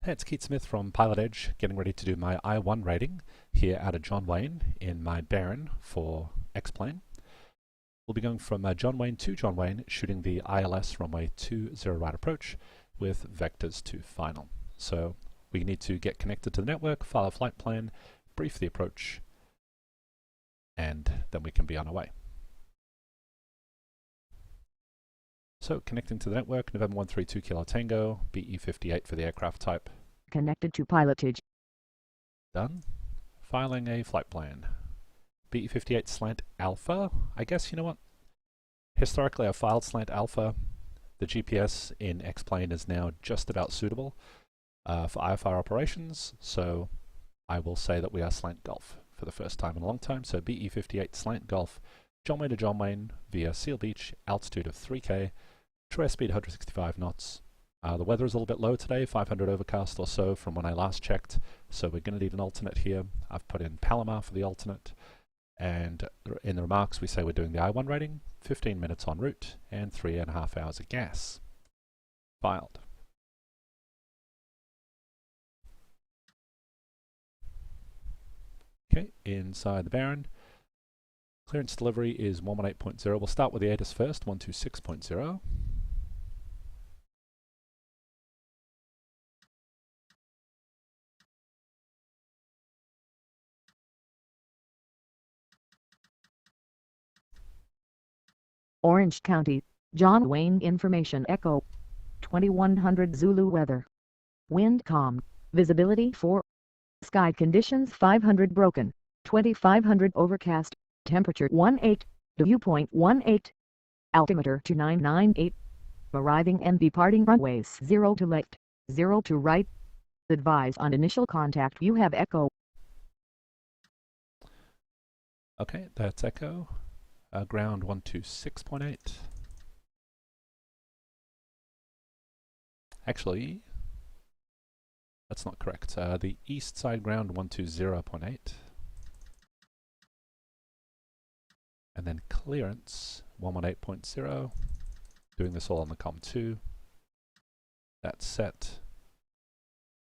Hey, it's Keith Smith from PilotEdge, getting ready to do my I-1 rating here out of John Wayne in my Baron for X-Plane. We'll be going from John Wayne to John Wayne, shooting the ILS runway 20 right approach with vectors to final. So we need to get connected to the network, file a flight plan, brief the approach, and then we can be on our way. So connecting to the network, November 132 Kilo Tango, BE58 for the aircraft type. Connected to PilotEdge. Done. Filing a flight plan. BE58 slant alpha. I guess, you know what? Historically I've filed slant alpha. The GPS in X-Plane is now just about suitable for IFR operations, so I will say that we are slant Gulf for the first time in a long time. So BE58 slant Gulf, John Wayne to John Wayne via Seal Beach, altitude of 3K, true airspeed 165 knots. The weather is a little bit low today, 500 overcast or so from when I last checked, so we're going to need an alternate here. I've put in Palomar for the alternate, and in the remarks we say we're doing the I-1 rating, 15 minutes en route, and 3.5 hours of gas. Filed. Okay, inside the Baron, clearance delivery is 118.0. We'll start with the ATIS first, 126.0. Orange County, John Wayne Information Echo. 2100 Zulu weather. Wind calm. Visibility 4. Sky conditions 500 broken. 2500 overcast. Temperature 18. Viewpoint 18. Altimeter 2998. Arriving and departing runways 0 to left, 0 to right. Advise on initial contact. You have Echo. Okay, that's Echo. Ground 126.8. Actually, that's not correct. The east side ground 120.8. And then clearance 118.0. Doing this all on the COM2. That's set.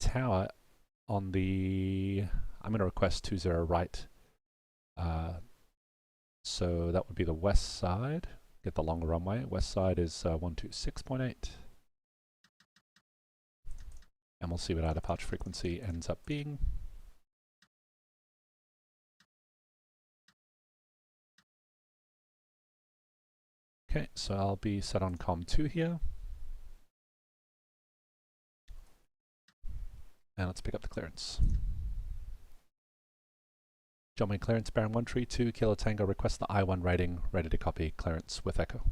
Tower on the, I'm going to request 20 right. So that would be the west side. Get the longer runway. West side is 126.8. And we'll see what our departure frequency ends up being. Okay, so I'll be set on COM2 here. And let's pick up the clearance. John Wayne clearance, Baron 132, Kilo Tango, request the I-1 rating, ready to copy clearance with Echo.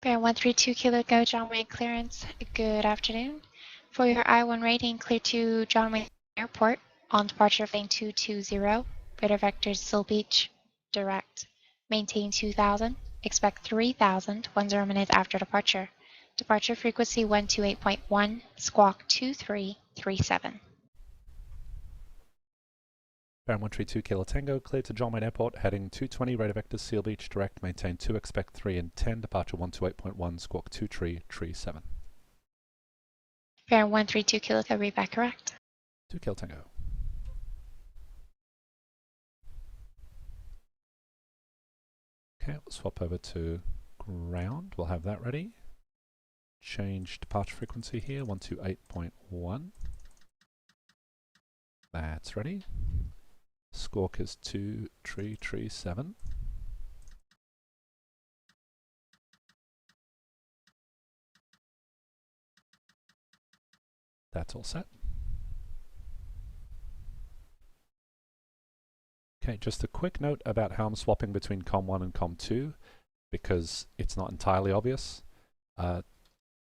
Baron 132 Kilo Go, John Wayne clearance. Good afternoon. For your I-1 rating, clear to John Wayne Airport on departure of lane 220. Radar vectors Seal Beach, direct. Maintain 2000. Expect 3000 10 minutes after departure. Departure frequency 128.1, squawk 2337. Baron 132 Kilo Tango, clear to John Wayne Airport, heading 220, radar vectors Seal Beach, direct, maintain 2, expect 3 and 10, departure 128.1, squawk 2337. Baron 132 Kilo Go, read back correct. 2 Kilo Tango. Okay, we'll swap over to ground, we'll have that ready. Change departure frequency here, 128.1. That's ready. Squawk is 2337. That's all set. Okay, just a quick note about how I'm swapping between COM1 and COM2 because it's not entirely obvious.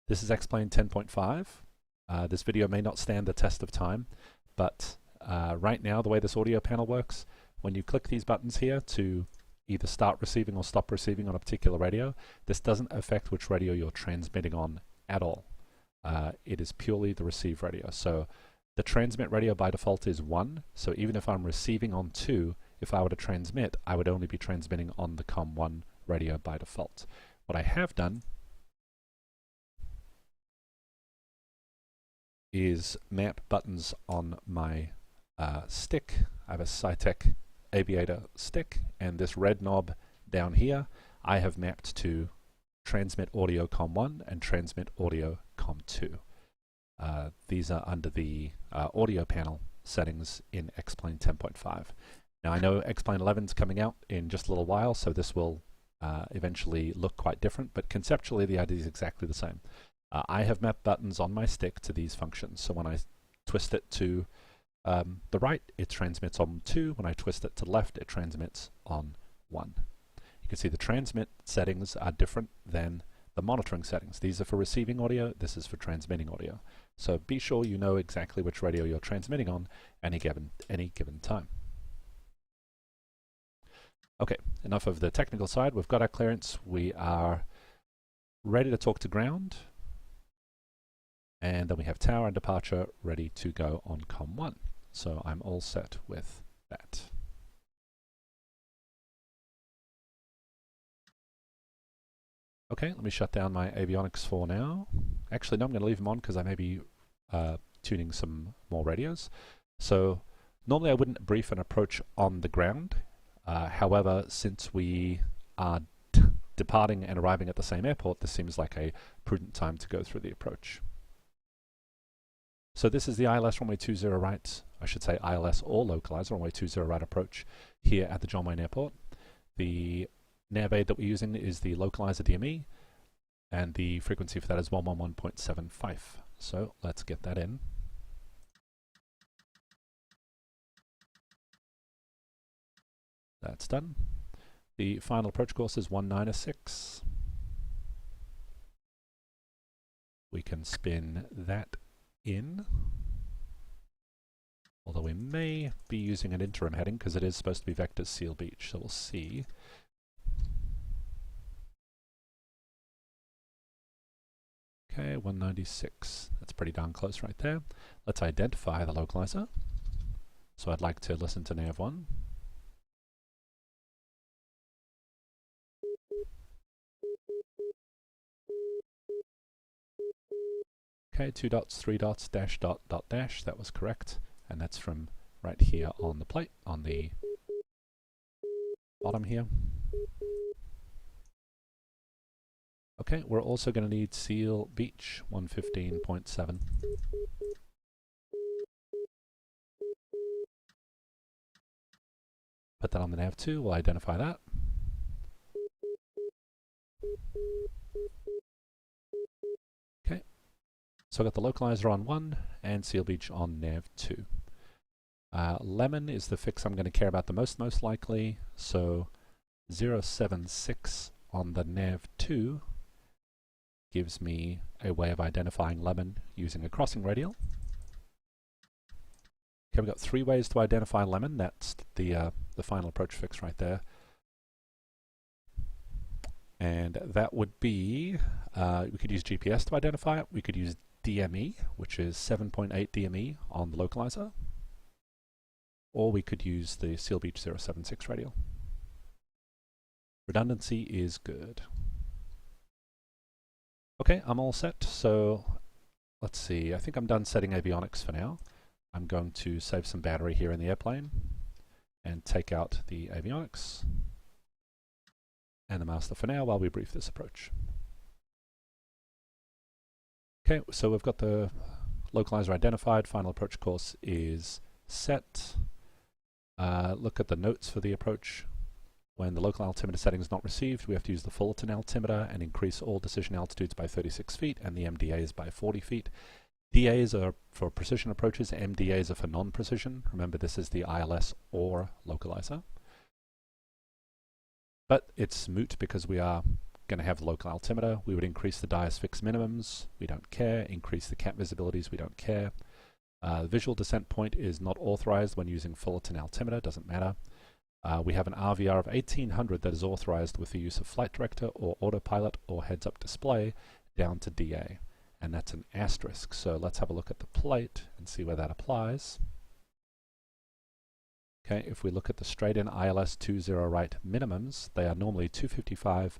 This is X-Plane 10.5. This video may not stand the test of time, but right now, the way this audio panel works, when you click these buttons here to either start receiving or stop receiving on a particular radio, this doesn't affect which radio you're transmitting on at all. It is purely the receive radio. So the transmit radio by default is 1, so even if I'm receiving on 2, if I were to transmit, I would only be transmitting on the COM1 radio by default. What I have done is map buttons on my stick. I have a Cytec Aviator stick, and this red knob down here I have mapped to transmit audio COM1 and transmit audio COM2. These are under the audio panel settings in X-Plane 10.5. Now I know X-Plane 11 is coming out in just a little while, so this will eventually look quite different, but conceptually the idea is exactly the same. I have mapped buttons on my stick to these functions, so when I twist it to the right, it transmits on 2. When I twist it to the left, it transmits on 1. You can see the transmit settings are different than the monitoring settings. These are for receiving audio, this is for transmitting audio. So be sure you know exactly which radio you're transmitting on any given time. Okay, enough of the technical side. We've got our clearance. We are ready to talk to ground. And then we have tower and departure ready to go on COM1. So I'm all set with that. Okay, let me shut down my avionics for now. Actually, no, I'm going to leave them on because I may be tuning some more radios. So normally I wouldn't brief an approach on the ground. However, since we are departing and arriving at the same airport, this seems like a prudent time to go through the approach. So this is the ILS runway 20 right, I should say ILS or localizer runway 20 right approach here at the John Wayne Airport. The nav aid that we're using is the localizer DME, and the frequency for that is 111.75. So let's get that in. That's done. The final approach course is 196. We can spin that in, although we may be using an interim heading because it is supposed to be vector Seal Beach, so we'll see. Okay, 196. That's pretty darn close right there. Let's identify the localizer. So I'd like to listen to nav 1. Okay, 2 dots, 3 dots, dash, dot, dot, dash. That was correct. And that's from right here on the plate, on the bottom here. Okay, we're also going to need Seal Beach 115.7. Put that on the nav 2, we'll identify that. Okay, so I've got the localizer on 1 and Seal Beach on nav 2. Lemon is the fix I'm going to care about the most likely, so 076 on the nav 2 gives me a way of identifying lemon using a crossing radial. Okay, we've got 3 ways to identify lemon. That's the final approach fix right there. And that would be, we could use GPS to identify it. We could use DME, which is 7.8 DME on the localizer. Or we could use the Seal Beach 076 radial. Redundancy is good. Okay, I'm all set. So let's see, I think I'm done setting avionics for now. I'm going to save some battery here in the airplane and take out the avionics and the master for now while we brief this approach. Okay, so we've got the localizer identified, final approach course is set. Look at the notes for the approach. When the local altimeter setting is not received, we have to use the Fullerton altimeter and increase all decision altitudes by 36 feet and the MDAs by 40 feet. DAs are for precision approaches, MDAs are for non-precision. Remember, this is the ILS or localizer. But it's moot because we are going to have the local altimeter. We would increase the DIAS fix minimums, we don't care. Increase the cap visibilities, we don't care. Visual descent point is not authorized when using Fullerton altimeter, doesn't matter. We have an RVR of 1800 that is authorized with the use of flight director or autopilot or heads-up display down to DA, and that's an asterisk. So let's have a look at the plate and see where that applies. Okay, if we look at the straight-in ILS 20 right minimums, they are normally 255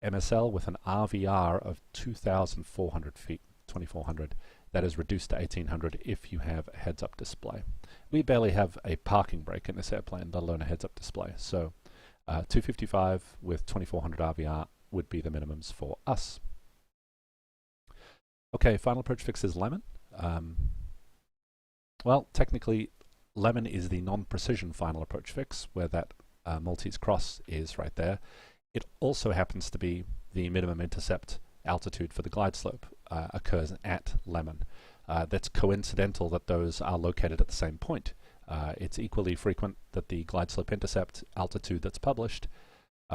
MSL with an RVR of 2,400 feet, 2,400. that is reduced to 1800 if you have a heads-up display. We barely have a parking brake in this airplane, let alone a heads-up display. So 255 with 2400 RVR would be the minimums for us. Okay, final approach fix is Lemon. Well, technically, Lemon is the non-precision final approach fix, where that Maltese cross is right there. It also happens to be the minimum intercept altitude for the glide slope occurs at Lemon. That's coincidental that those are located at the same point. It's equally frequent that the glide slope intercept altitude that's published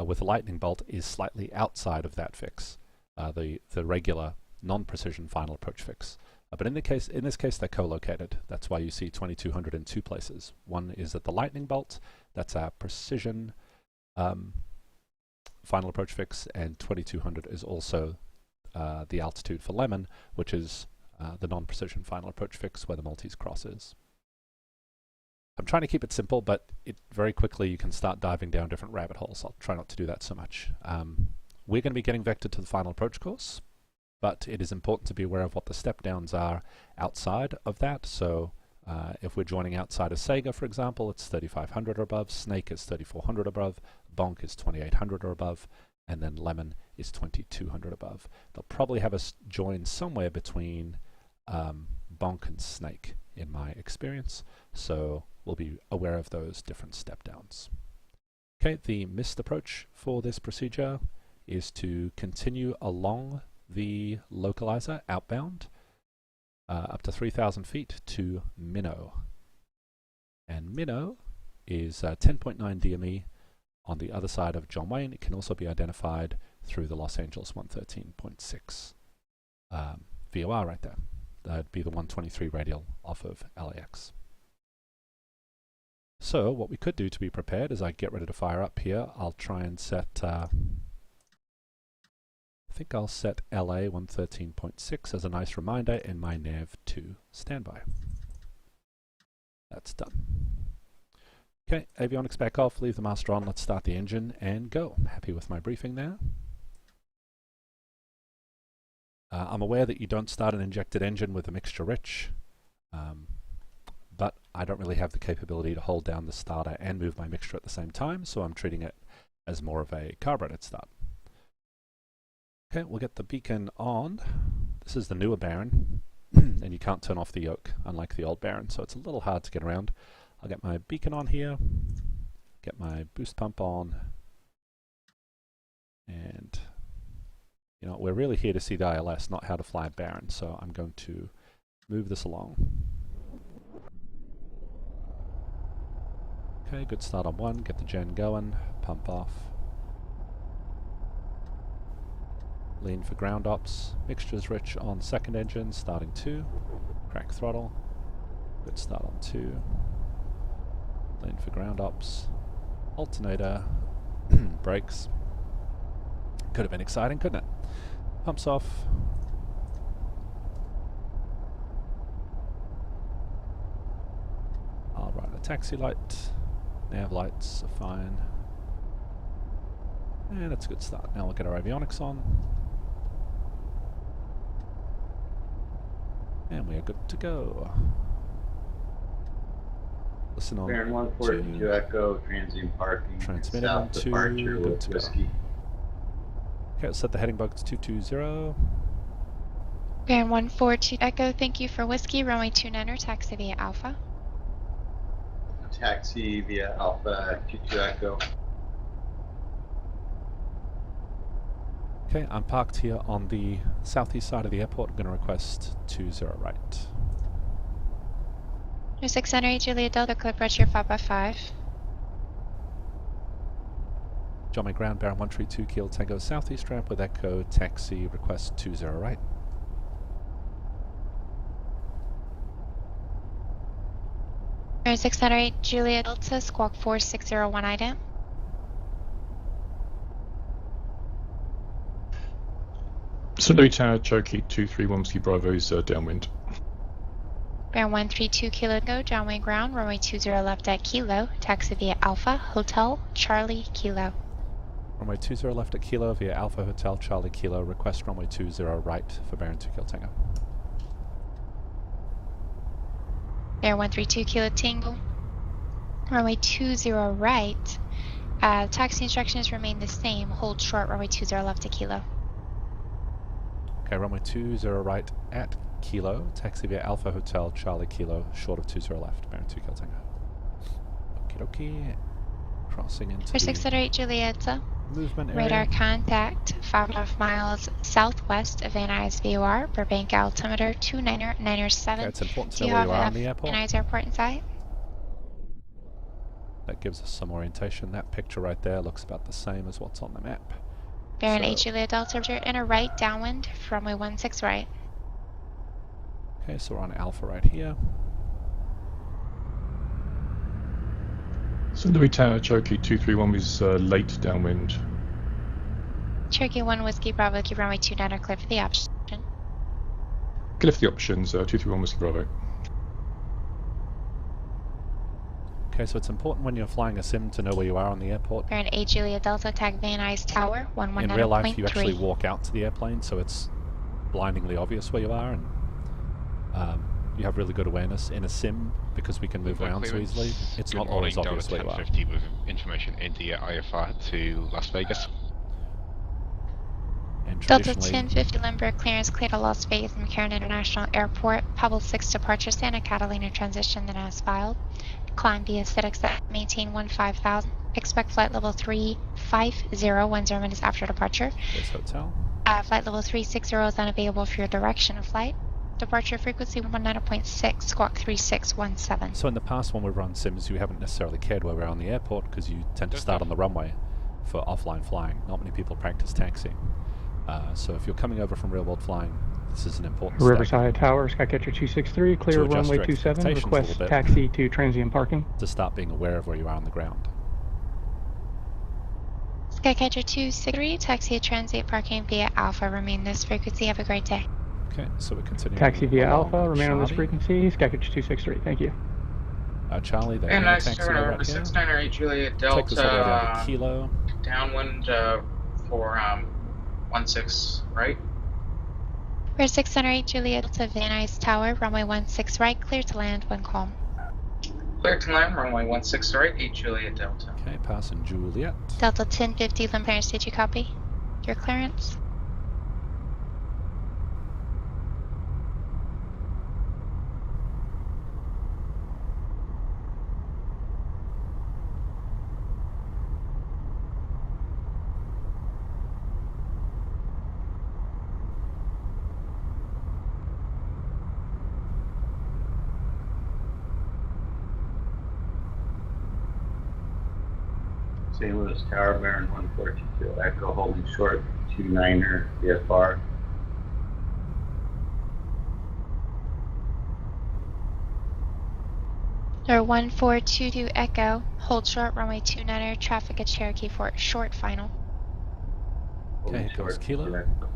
with a lightning bolt is slightly outside of that fix, the regular non-precision final approach fix. But in this case, they're co-located. That's why you see 2200 in two places. One is at the lightning bolt, that's our precision final approach fix, and 2200 is also the altitude for Lemon, which is the non-precision final approach fix where the Maltese cross is. I'm trying to keep it simple, but very quickly you can start diving down different rabbit holes. I'll try not to do that so much. We're going to be getting vectored to the final approach course, but it is important to be aware of what the step downs are outside of that. So if we're joining outside of Sega, for example, it's 3500 or above, Snake is 3400 above, Bonk is 2800 or above, and then Lemon is 2200 above. They'll probably have us join somewhere between Bonk and Snake in my experience, so we'll be aware of those different step downs. Okay, the missed approach for this procedure is to continue along the localizer outbound up to 3,000 feet to Minnow. And Minnow is 10.9 DME on the other side of John Wayne. It can also be identified through the Los Angeles 113.6 VOR right there. That'd be the 123 radial off of LAX. So what we could do to be prepared as I get ready to fire up here, I'll try and set, I think I'll set LA 113.6 as a nice reminder in my nav to standby. That's done. Okay, avionics back off, leave the master on, let's start the engine and go. I'm happy with my briefing there. I'm aware that you don't start an injected engine with a mixture rich, but I don't really have the capability to hold down the starter and move my mixture at the same time, so I'm treating it as more of a carbureted start. Okay, we'll get the beacon on. This is the newer Baron, and you can't turn off the yoke, unlike the old Baron, so it's a little hard to get around. I'll get my beacon on here, get my boost pump on, and you know, we're really here to see the ILS, not how to fly a Baron, so I'm going to move this along. Okay, good start on one, get the gen going, pump off. Lean for ground ops, mixtures rich on second engine, starting 2, crack throttle, good start on 2, lean for ground ops, alternator, brakes. Could have been exciting, couldn't it? Pumps off. I'll run a taxi light. Nav lights are fine. And that's a good start. Now we'll get our avionics on. And we are good to go. Listen on Baron 142 Echo, transient parking, transmitting south on 2, departure good with to whiskey. go. Okay, let's set the heading bug to 220. Baron 142 Echo, thank you for whiskey, runway 29er, taxi via Alpha. Taxi via Alpha 22 Echo. Okay, I'm parked here on the southeast side of the airport. I'm going to request 20 right. 608 Juliet Delta, clear pressure 5x5. John May ground, Baron 132, Kilo Tango southeast ramp with Echo, taxi, request 20 right. Baron 608 Juliet Delta, squawk 4601 IDAM. St. Louis Tower, Cherokee 231 Whiskey Bravo is downwind. Baron 132 Kilo Go, John Wayne ground, runway 20 left at Kilo, taxi via Alpha, Hotel, Charlie, Kilo. Runway 20 left at Kilo via Alpha Hotel Charlie Kilo, request runway 20 right for Baron 2 Kilo Tango. Air 132 Kilo Tango. Runway 20 right. Taxi instructions remain the same. Hold short, runway 20 left to Kilo. Okay, runway 20 right at Kilo. Taxi via Alpha Hotel Charlie Kilo, short of 20 left. Bearing 2 Kilo Tango. Okie dokie. Crossing into For 608 Julieta. movement area. Radar contact 5.5 miles southwest of Van Nuys VOR. Burbank altimeter 29997. Okay, it's important to Do know you where have you are on enough the airport. Van Nuys Airport in sight? That gives us some orientation. That picture right there looks about the same as what's on the map. Baron So- 8 Juliet Delta in a right downwind from runway 16 right. Okay, so we're on Alpha right here. St. Louis Tower, Cherokee 231 is late downwind. Cherokee 1 Whiskey Bravo, keep runway 29 clear for the option. Clear for the options, 231 Whiskey Bravo. Okay, so it's important when you're flying a sim to know where you are on the airport. Baron 8 Juliet Delta, tag Van Nuys Tower, 119.3. In real life, you actually walk out to the airplane, so it's blindingly obvious where you are, and you have really good awareness. In a sim, because we can move around so easily, it's not always obvious where you are. 1050 with information India IFR to Las Vegas. And Delta traditionally, 1050 Limburg clearance clear to Las Vegas McCarran International Airport. Pebble 6 departure, Santa Catalina transition, then as filed. Climb via CITIX at maintain 15,000. Expect flight level 350 10 minutes after departure. there's hotel. Flight level 360 is unavailable for your direction of flight. Departure frequency 119.6, squawk 3617. So in the past, when we've run sims, you haven't necessarily cared where we're on the airport because you tend to start on the runway for offline flying. Not many people practice taxiing. So if you're coming over from real world flying, this is an important step. Riverside Tower, Skycatcher 263, clear To adjust runway your 27, expectations a request little bit. taxi to transient parking. To start being aware of where you are on the ground. Skycatcher 263, taxi at transient parking via Alpha. Remain this frequency. Have a great day. Okay, so we're continuing. Taxi via along Alpha, remain on this Charlie. frequency, Skycatcher 263, thank you. Charlie, the And air nice taxi turn right over to here. 698 Juliet Take this all the way down to Delta Kilo. downwind for 16 right. For 608 Juliet Delta Van Nuys Tower, runway 16 right, clear to land when calm. Clear to land, runway 16 right, 8 Juliet Delta. Okay, passing Juliet. Delta 1050 Lim clearance, did you copy? Your clearance? St. Louis Tower, Baron 142 Echo, holding short 29er IFR. Or 1422 Echo, hold short, runway 29er, traffic at Cherokee Fort, short final. Holding Okay, goes short, Kilo. 2 Echo.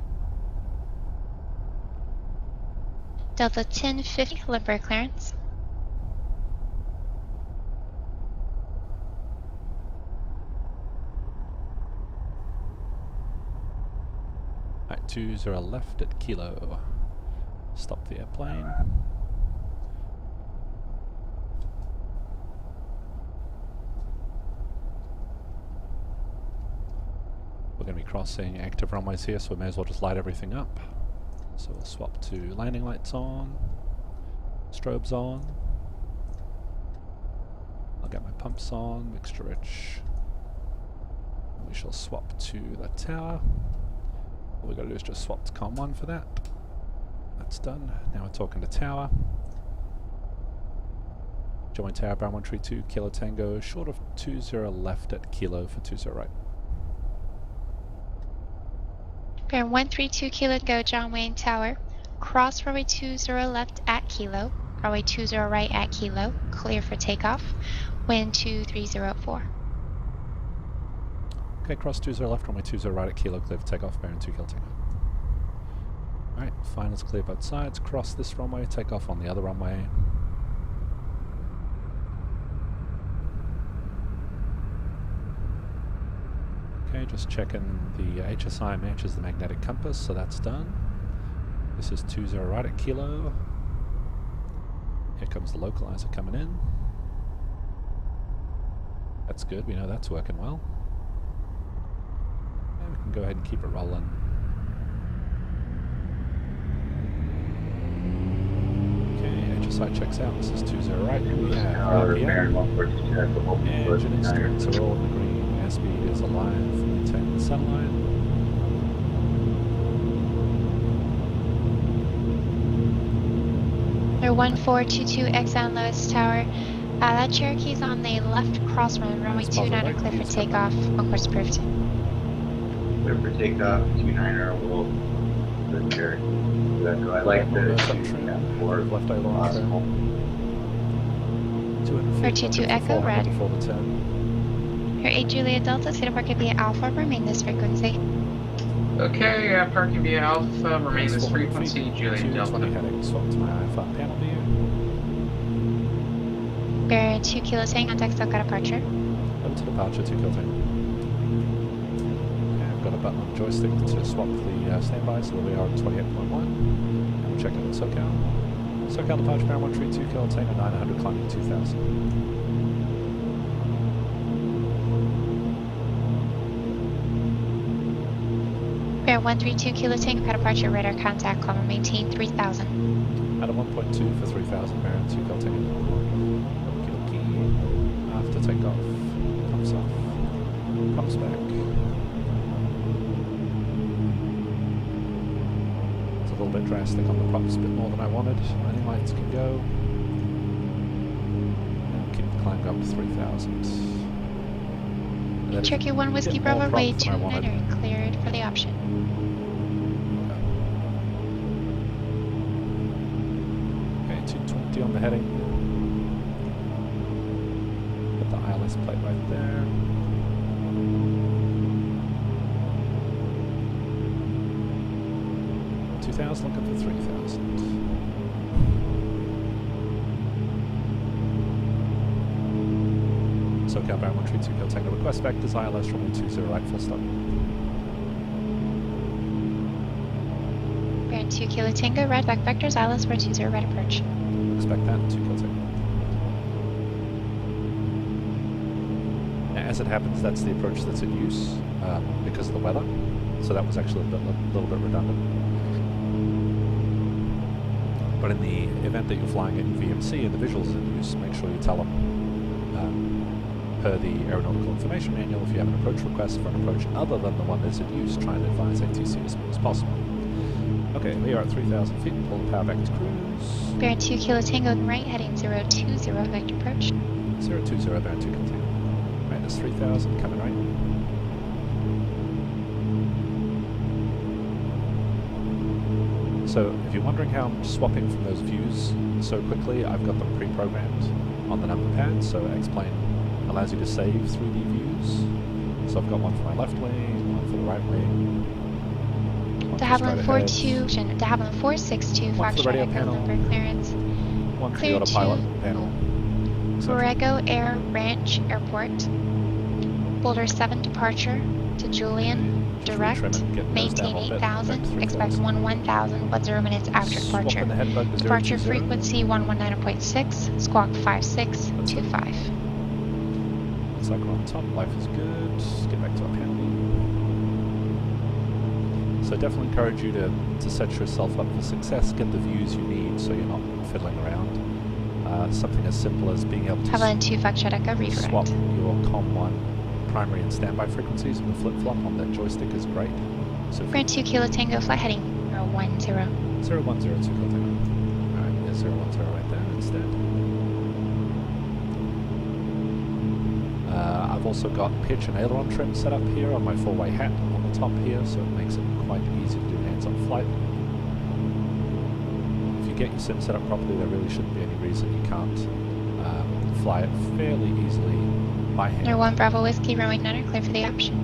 Delta 1050 Limburg clearance. Alright, 20 left at Kilo. Stop the airplane. We're going to be crossing active runways here, so we may as well just light everything up. So we'll swap to landing lights on, strobes on. I'll get my pumps on, mixture rich. We shall swap to the tower. All we've got to do is just swap to COM 1 for that. That's done. Now we're talking to tower. Join tower, Brown 132, Kilo Tango, short of 20 left at Kilo for 20 right. Baron 132 Kilo Go, John Wayne Tower. Cross runway 20 left at Kilo. Runway 20 right at Kilo. Clear for takeoff. Wind 2304. Okay, cross 20 left, runway 20 right at Kilo, clear for takeoff, Baron 2 Kilo Tango. Alright, finals clear both sides. Cross this runway, take off on the other runway. Okay, just checking the HSI matches the magnetic compass, so that's done. This is 20 right at Kilo. Here comes the localizer coming in. That's good, we know that's working well. And we can go ahead and keep it rolling. Okay, HSI checks out. This is 20 right. We have Baron 142, Echo holding short engine 29er. instruments are all in the green. Airspeed is aligned for maintaining the sunlight. They're 1422X Lewis Tower. That Cherokee's on the left crossrun, runway Nice 29 positive, clear for right? takeoff. On course approved. Clear for takeoff, 29er will good Cherokee. Echo. I like the Left shoot trim. at 4 Left aileron possible. trim. 200 feet, 422 looking for Echo, 400 red. before the turn. Your 8 Juliet Delta, Cedar Park via Alpha, remain this frequency. Okay, parking via Alpha, remain this 400 frequency, feet, Juliet 220 Delta. heading, swap to my IFR panel view. Bearing 2 Kilo Tango, contact SoCal departure. Over to departure, 2 kill tank. Okay, I've got a button on the joystick to swap the standby, so we are at 28.1. And we'll check in with SoCal. SoCal departure, Baron 132, kill tango 900, climbing 2000. Bear 132 Kilo Tango, departure, radar contact, climb and maintain 3000. At a 1.2 for 3000, Baron 2 kill tango. Okie dokie. After takeoff, pumps off, pumps back. It's a little bit drastic on the props, a bit more than I wanted. Landing lights can go. And keep the climb up to 3000. That is Cherokee 1 a Whiskey bit more Bravo, prop way than I wanted. 29er, cleared for the option. Okay, 220 on the heading. Put the ILS plate right there. Looking for 3000. SoCal Baron 132, kill tango. Request vectors ILS runway 20 right, full stop. Bearing 2 Kilo Tango, red back vectors, ILS 420 right approach. Expect that, 2 kill tango. As it happens, that's the approach that's in use because of the weather. So that was actually a little bit redundant. But in the event that you're flying in VMC and the visuals in use, make sure you tell them per the aeronautical information manual, if you have an approach request for an approach other than the one that's in use, try and advise ATC as soon as possible. Okay, we are at 3000 feet, pull the power back to cruise. Bearing 2 Kilo Tango, right heading 020, vector approach. 020, Baron 2 kill tango. Right, that's 3000, coming right. So if you're wondering how I'm swapping from those views so quickly, I've got them pre-programmed on the number pad, so X-Plane allows you to save 3D views. So I've got one for my left wing, one for the right wing. De Havilland 42, De Havilland 462, One for the Foxtrot radio Echo, panel. number clearance. One for the Clear autopilot to panel. etc. Borrego Air Ranch Airport. Boulder 7 departure to Julian. Direct, maintain 8000, expect 1000, 10 minutes after departure. Departure frequency 119.6, squawk 5625. Looks like we're on top, life is good. Let's get back to our panel. So I definitely encourage you to set yourself up for success, get the views you need so you're not fiddling around. Something as simple as being able to Havilland 2 Foxtrot Echo, redirect. swap your COM1 primary and standby frequencies with a flip-flop on that joystick is great. So Brand 2 Kilo Tango, flight heading 010. 010, 2 kill tango. Alright, there's 010 right there instead. I've also got pitch and aileron trim set up here on my 4-way hat on the top here, so it makes it quite easy to do hands-on flight. If you get your sim set up properly, there really shouldn't be any reason you can't fly it fairly easily by hand. Number 1 Bravo Whiskey, runway 9 clear for the option.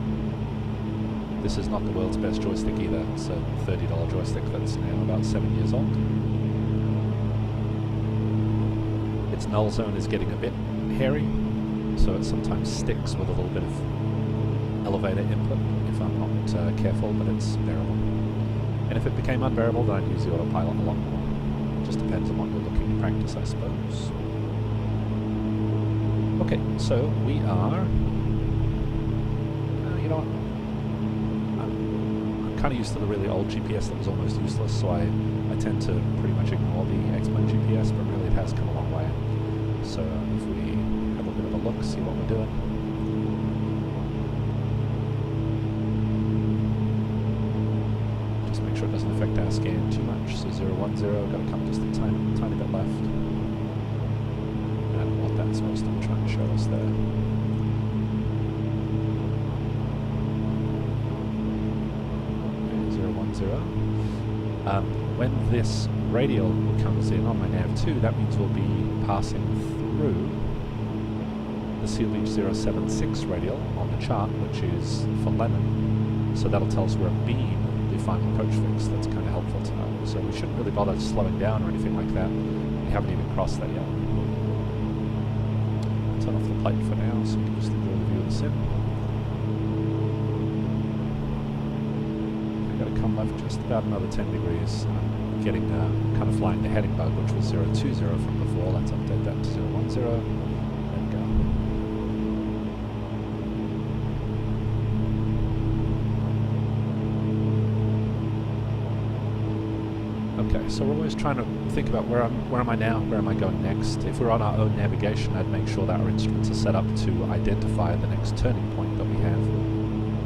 This is not the world's best joystick either. It's a $30 joystick that's now about 7 years old. Its null zone is getting a bit hairy, so it sometimes sticks with a little bit of elevator input if I'm not careful, but it's bearable. And if it became unbearable, then I'd use the autopilot a lot more. It just depends on what you're looking practice, I suppose. Okay, so we are... you know what? I'm kind of used to the really old GPS that was almost useless, so I tend to pretty much ignore the X-Plane GPS, but really it has come a long way. So if we have a bit of a look, see what we're doing. Just make sure it doesn't affect our scan too much. So 010, got to come just a tiny bit left. I don't know what that's supposed to be trying to show us there. When this radial comes in on my nav2, that means we'll be passing through the Seal Beach 076 radial on the chart, which is for Lemon. So that'll tell us we're being the final approach fix. That's kind of helpful to know. So we shouldn't really bother slowing down or anything like that. We haven't even crossed that yet. Turn off the plate for now, so we can just enjoy the view of the sim. Come left just about another 10 degrees. Getting kind of flying the heading bug, which was 020 from before. Let's update that to 010. There we go. Okay, so we're always trying to think about where am I now, where am I going next. If we're on our own navigation, I'd make sure that our instruments are set up to identify the next turning point that we have,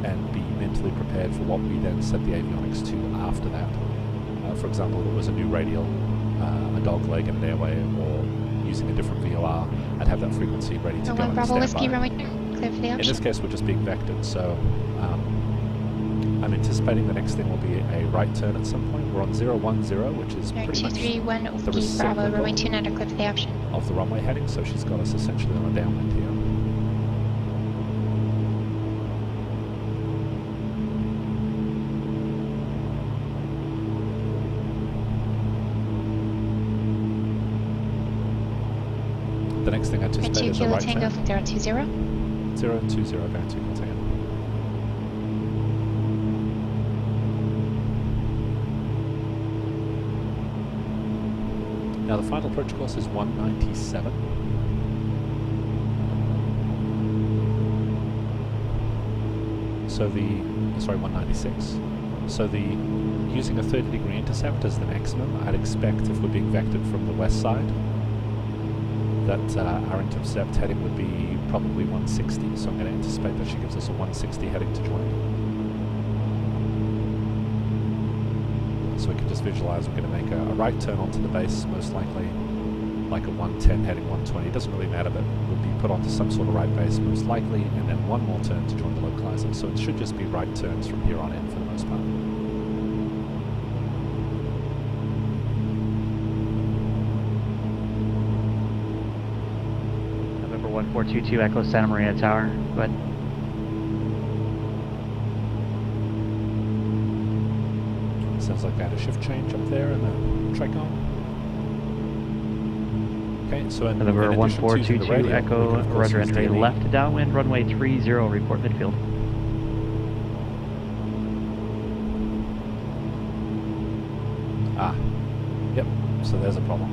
and be mentally prepared for what we then set the avionics to after that. For example, if it was a new radial, a dog leg and an airway, or using a different VOR, I'd have that frequency ready to go and Bravo Whiskey, stand by. clear for the option. In this case, we're just being vectored, so I'm anticipating the next thing will be a right turn at some point. We're on 010, which is pretty much 231 the Whiskey, Bravo, reciprocal runway 29, clear for the option. of the runway heading, so she's got us essentially on a downwind here. The next thing I anticipate is a right Tango turn. from 020. 020, going to Kilo Tango. Now the final approach course is 197. So sorry, 196. So using a 30-degree intercept as the maximum, I'd expect if we're being vectored from the west side, that our intercept heading would be probably 160, so I'm going to anticipate that she gives us a 160 heading to join. So we can just visualize we're going to make a right turn onto the base, most likely like a 110 heading 120, it doesn't really matter, but we'll be put onto some sort of right base most likely, and then one more turn to join the localizer. So it should just be right turns from here on in for the most part. November 1422 Echo Santa Maria Tower, go ahead. Sounds like I had a shift change up there in the Tricon. Okay, so in November addition to using the 1422 radio, Echo, we can, of course, Roger, use entering DME. left downwind, runway 30, report midfield. Ah, yep, so there's a problem.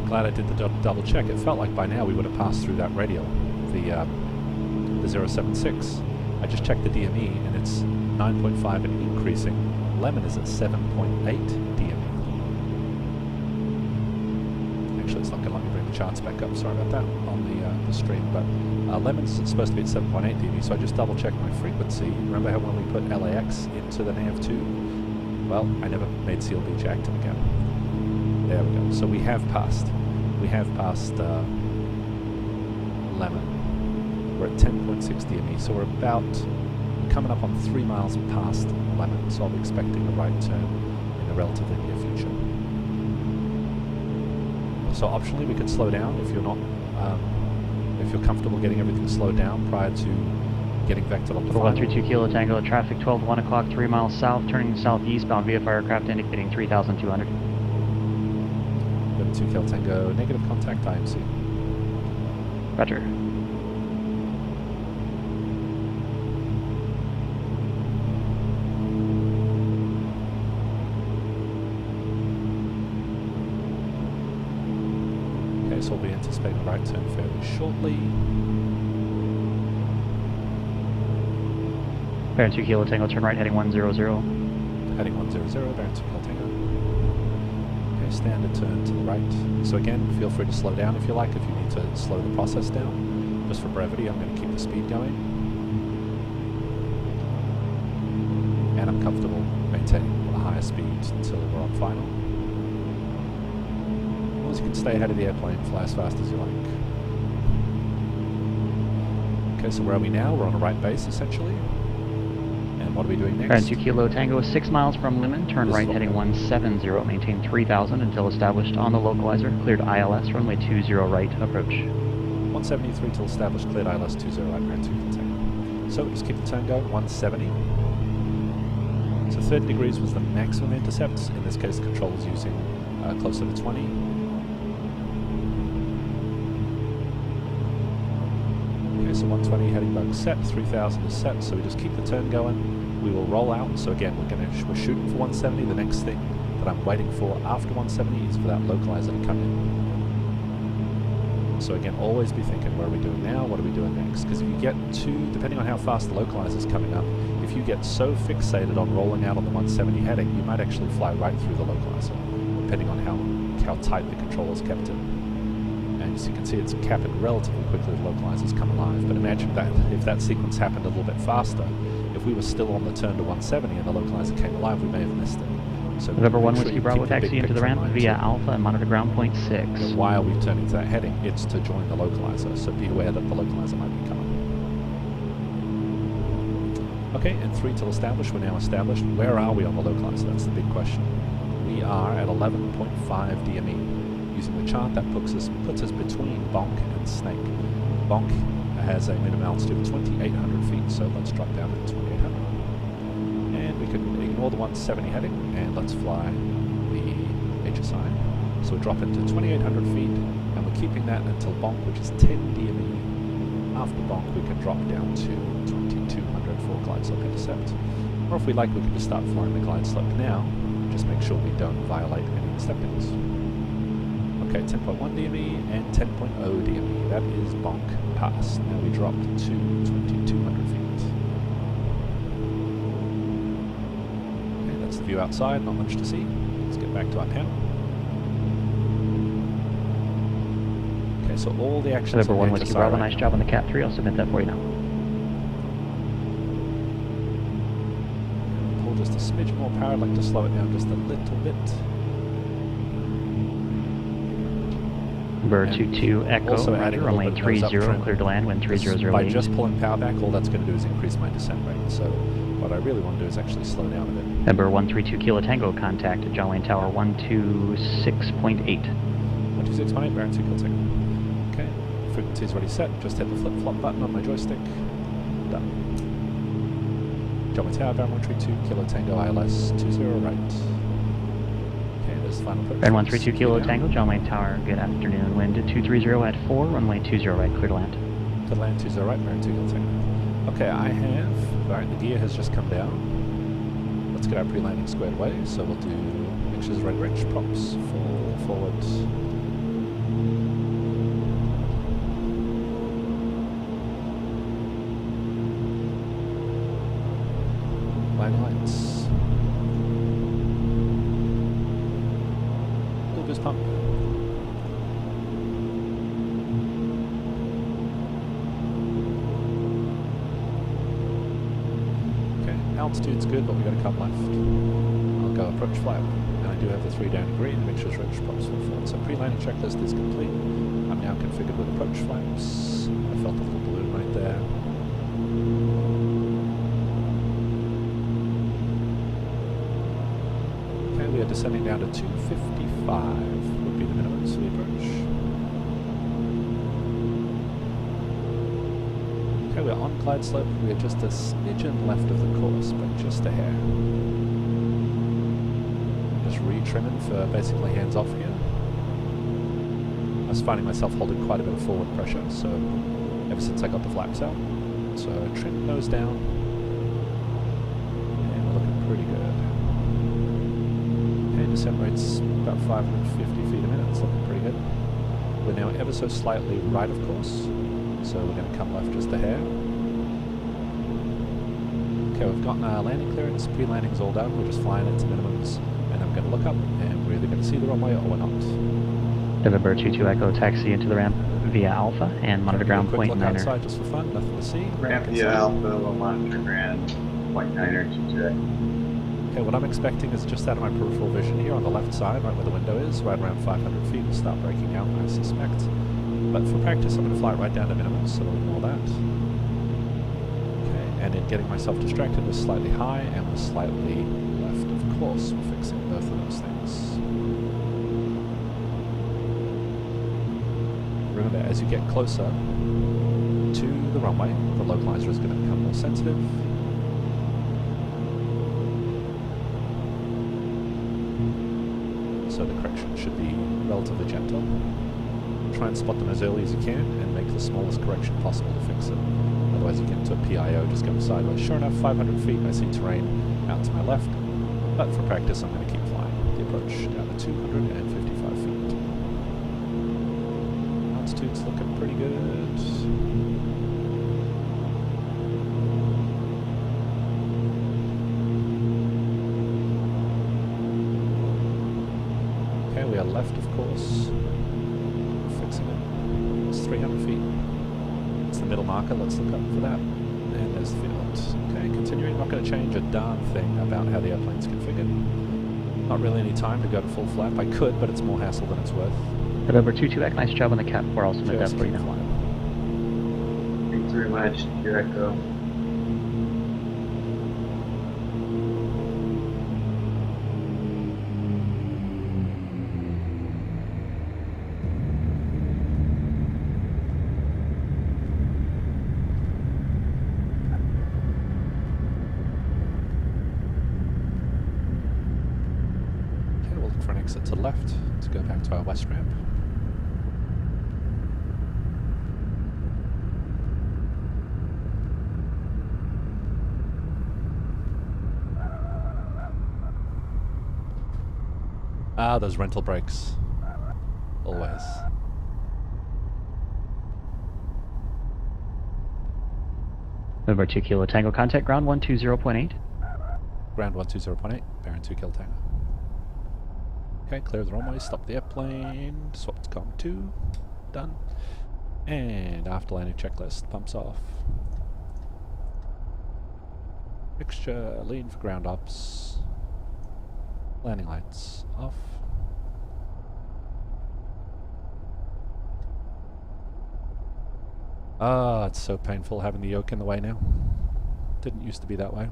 Glad I did the double check. It felt like by now we would have passed through that radial, the 076. I just checked the DME and it's 9.5 and increasing. Lemon is at 7.8 DME. Actually, it's not going to let me bring the charts back up, sorry about that, on the stream, but Lemon's supposed to be at 7.8 dB, so I just double checked my frequency. Remember how when we put LAX into the nav2? Well, I never made Seal Beach active again. There we go. So we have passed Lemon. We're at 10.6 DME, so we're about coming up on 3 miles past Lemon, so I'll be expecting a right turn in the relatively near future. So optionally we could slow down if you're not, if you're comfortable getting everything slowed down prior to getting vectored on the final. 132 Kilo Tango, traffic 12, 1 o'clock, 3 miles south, turning southeast bound VFR aircraft indicating 3,200. 2 Kilo Tango, negative contact IMC. Roger. Okay, so we'll be anticipating a right turn fairly shortly. Bearing 2 Kilo Tango, turn right heading 100. Heading 100, bearing 2 Kilo Tango. Okay, standard turn to the right. So again, feel free to slow down if you like, if you need to slow the process down. Just for brevity, I'm going to keep the speed going. And I'm comfortable maintaining a higher speed until we're on final. As long as you can stay ahead of the airplane, fly as fast as you like. Okay, so where are we now? We're on a right base, essentially. And what are we doing next? Bearing 2 Kilo Tango, 6 miles from Limon, turn right heading 170, maintain 3000 until established on the localizer, cleared ILS, runway 20 right, approach. 173 till established, cleared ILS 20 right, bearing 2 Kilo Tango. So just keep the turn going, 170. So 30 degrees was the maximum intercept. In this case, the control is using closer to 20. Okay, so 120 heading bug set, 3000 is set, so we just keep the turn going. We will roll out, so again, we're shooting for 170. The next thing that I'm waiting for after 170 is for that localizer to come in. So again, always be thinking, what are we doing now, what are we doing next? Because if you get too, depending on how fast the localizer is coming up, if you get so fixated on rolling out on the 170 heading, you might actually fly right through the localizer, depending on how tight the controller's kept it. And as you can see, it's capping relatively quickly, the localizer's come alive. But imagine that if that sequence happened a little bit faster, if we were still on the turn to 170 and the localizer came alive, we may have missed it. So November 1 make sure Whiskey you Bravo, keep the big taxi into the picture in ramp mind via too. Alpha and monitor ground point 6. And why are we turning to that heading? It's to join the localizer, so be aware that the localizer might be coming. Okay, and 3 till established, we're now established. Where are we on the localizer? That's the big question. We are at 11.5 DME. Using the chart, that puts us between Bonk and Snake. Bonk has a minimum altitude of 2,800 feet, so let's drop down to 2,800. And we can ignore the 170 heading, and let's fly the HSI. So we drop into 2,800 feet, and we're keeping that until Bonk, which is 10 DME. After Bonk, we can drop down to 2,200 for glide slope intercept. Or if we like, we can just start flying the glide slope now, just make sure we don't violate any of the step ins. Okay, 10.1 DME and 10.0 DME. That is Bonk pass. Now we dropped to 2,200 feet. Okay, that's the view outside, not much to see. Let's get back to our panel. Okay, so all the actions November 1 on the Whiskey HSI Bravo, right nice now. job on the Cat 3, I'll submit that for you now. Pull just a smidge more power, I'd like to slow it down just a little bit. Number And 22 Echo, also adding roger, a little runway bit of nose 30, up trim. clear to land, wind Because 3008. by just pulling power back, all that's going to do is increase my descent rate. So what I really want to do is actually slow down a bit. Number 132 Kilo Tango, contact John Wayne Tower 126.8. 126.8, bearing 2 Kilo Tango. Okay, frequency is already set. Just hit the flip-flop button on my joystick. Done. John Wayne Tower, bearing 132 Kilo Tango, ILS 20 right. Okay, there's the final approach. Bearing 132 Kilo Down. Tango, John Wayne Tower, good afternoon, wind 230 at 4, runway 20 right, clear to land. To land 20 right, bearing 2 Kilo Tango. Okay, I have, alright, the gear has just come down. Let's get our pre-landing squared away. So we'll do mixtures, red wrench, props, full forward. Line lights. Full boost pump. Altitude's good, but we've got a couple left. I'll go approach flap, and I do have the 3 down in green, mixtures, red, props, full forward. So pre-landing checklist is complete. I'm now configured with approach flaps. I felt a little balloon right there. Okay, we are descending down to 255 would be the minimum for the approach. Okay, we're on glide slope. We are just a smidgen left of the course, but just a hair. Just re-trimming for basically hands off here. I was finding myself holding quite a bit of forward pressure, so ever since I got the flaps out. So trim those down. And we're looking pretty good. Okay, descent rate's about 550 feet a minute. It's looking pretty good. We're now ever so slightly right of course, so we're going to come left just a hair. Okay, we've gotten our landing clearance, pre-landing's all done, we're just flying into minimums, and I'm going to look up, and we're either going to see the runway or we're not. November 22 Echo, taxi into the ramp via Alpha and monitor ground quick point look niner. outside just for fun, nothing to see. Ramp via Alpha, we'll monitor ground, point niner, 22. Okay, what I'm expecting is just out of my peripheral vision here on the left side, right where the window is, right around 500 feet, we'll start breaking out, I suspect. But for practice, I'm going to fly it right down to minimum, so we'll ignore that. Okay, and in getting myself distracted, we're slightly high and we're slightly left, of course. We're fixing both of those things. Remember, as you get closer to the runway, the localizer is going to become more sensitive. So the correction should be relatively gentle. Try and spot them as early as you can and make the smallest correction possible to fix it. Otherwise you get into a PIO just going sideways. Sure enough, 500 feet, I see terrain out to my left, but for practice I'm going to keep flying the approach down to 255 feet. Altitude's looking pretty good. Okay, we are left of course. Fixing it. It's 300 feet. It's the middle marker, let's look up for that. And there's the field. Okay, continuing, not going to change a darn thing about how the airplane's configured. Not really any time to go to full flap. I could, but it's more hassle than it's worth. November 22 Echo, nice job on the cap. We're also at depth right now. Thanks very much, your Echo. Okay, we'll look for an exit to the left to go back to our west ramp. Ah, those rental brakes. Always. November 2 Kilo Tango, contact ground 120.8. Ground 120.8, bearing 2 Kilo Tango. Okay, clear the runway, stop the airplane, swap to COM 2, done. And after landing checklist, pumps off. Fixture, lean for ground ops. Landing lights off. Ah, it's so painful having the yoke in the way now. Didn't used to be that way.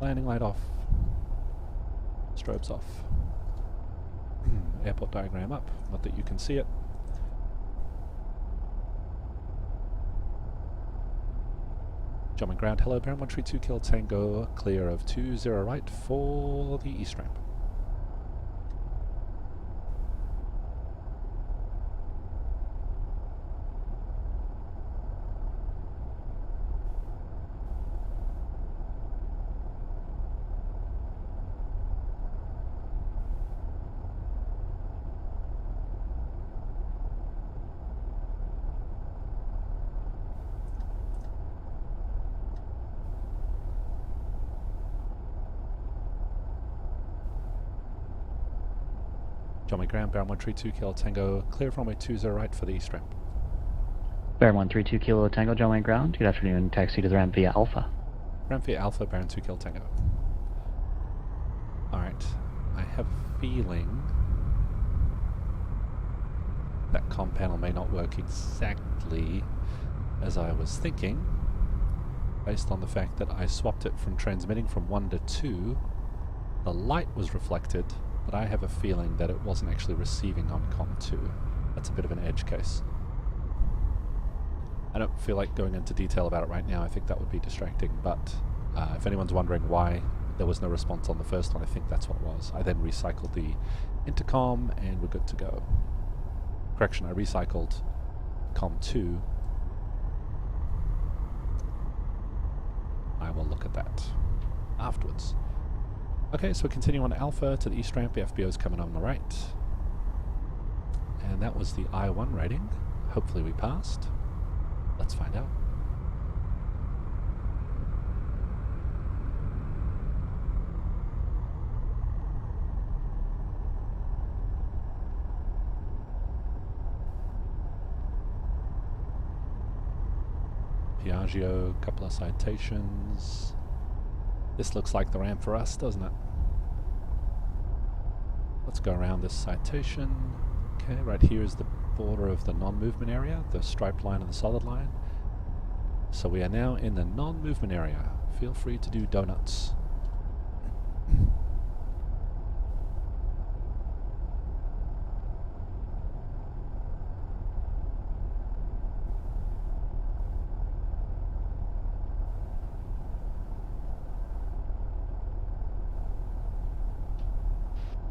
Landing light off. Strobes off. Airport diagram up, not that you can see it. Jumping ground, hello, bearing 132 Kilo Tango, clear of 20 right for the east ramp. Jumping ground, bearing 132 Kilo Tango, clear of runway 20 right for the east ramp. Bear 132 Kilo Tango, John ground. Good afternoon, taxi to the ramp via Alpha. Ramp via Alpha, bearing 2 Kilo Tango. Alright, I have a feeling that comm panel may not work exactly as I was thinking, based on the fact that I swapped it from transmitting from 1 to 2. The light was reflected, but I have a feeling that it wasn't actually receiving on COM 2. That's a bit of an edge case. I don't feel like going into detail about it right now. I think that would be distracting, but if anyone's wondering why there was no response on the first one, I think that's what it was. I then recycled the intercom and we're good to go. Correction, I recycled COM 2. I will look at that afterwards. Okay, so we continue on Alpha to the east ramp. The FBO is coming on the right. And that was the I-1 rating. Hopefully we passed. Let's find out. Piaggio, couple of citations. This looks like the ramp for us, doesn't it? Let's go around this citation. Okay, right here is the border of the non-movement area, the striped line and the solid line. So we are now in the non-movement area. Feel free to do donuts.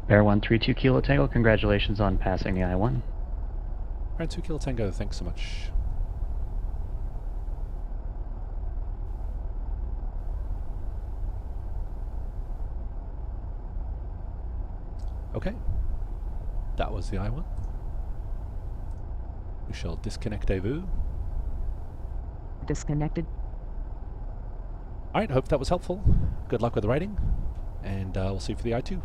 Bear 132 Kilo Tango, congratulations on passing the I-1. Alright, 2 Kilo Tango, thanks so much. Okay, that was the I-1. We shall disconnectez-vous. Disconnected. Alright, hope that was helpful. Good luck with the writing, and we'll see you for the I-2.